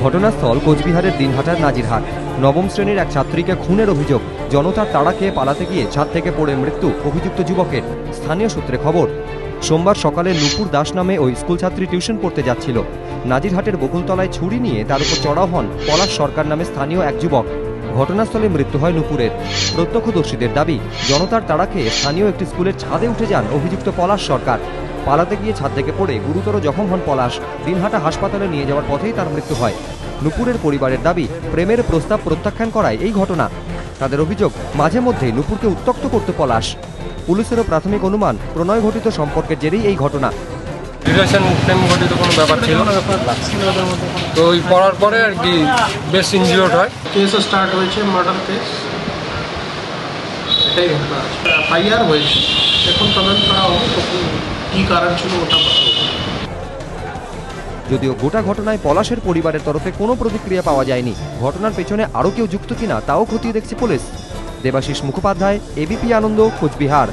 ঘটনাস্থল কোচবিহারের দিনহাটার নাজিরহাট। নবম শ্রেণীর এক ছাত্রীকে খুনের অভিযোগ। জনতার তাড়া খেয়ে পালাতে গিয়ে ছাদ থেকে পড়ে মৃত্যু অভিযুক্ত যুবকের। স্থানীয় সূত্রে খবর, সোমবার সকালে নূপুর দাস নামে ওই স্কুল ছাত্রী টিউশন পড়তে যাচ্ছিল। নাজিরহাটের বকুলতলায় ছুরি নিয়ে তার উপর চড়াও হন পলাশ সরকার নামে স্থানীয় এক যুবক। ঘটনাস্থলে মৃত্যু হয় নূপুরের। প্রত্যক্ষদর্শীদের দাবি, জনতার তাড়া খেয়ে স্থানীয় একটি স্কুলের ছাদে উঠে যান অভিযুক্ত পলাশ সরকার। পালাতে গিয়ে ছাদ থেকে পড়ে গুরুতর জখম হন পলাশ। দিনহাটা হাসপাতালে নিয়ে যাওয়ার পথেই তার মৃত্যু হয়। নূপুরের পরিবারের দাবি, প্রেমের প্রস্তাব প্রত্যাখ্যান করায় এই ঘটনা। তাদের অভিযোগ, মাঝে মধ্যেই নূপুরকে উত্ত্যক্ত করতে পলাশ। পুলিশেরও প্রাথমিক অনুমান, প্রণয় ঘটিত সম্পর্কের জেরেই এই ঘটনা। রিলেশন প্রেম ঘটিত কোনো ব্যাপার ছিল না, তো ওই পড়ার পরে আর কি বেশ ইনজিওর্ড হয়। কেস স্টার্ট হয়েছে, মার্ডার কেস, এটাই ঘটনা। এফআইআর হয়েছে, এখন তদন্ত করা হবে কী কারণ ছিল ওটা। যদিও গোটা ঘটনায় পলাশের পরিবারের তরফে কোনো প্রতিক্রিয়া পাওয়া যায়নি। ঘটনার পেছনে আরও কেউ যুক্ত কিনা তাও খতিয়ে দেখছে পুলিশ। দেবাশিস মুখোপাধ্যায়, এবিপি আনন্দ, কোচবিহার।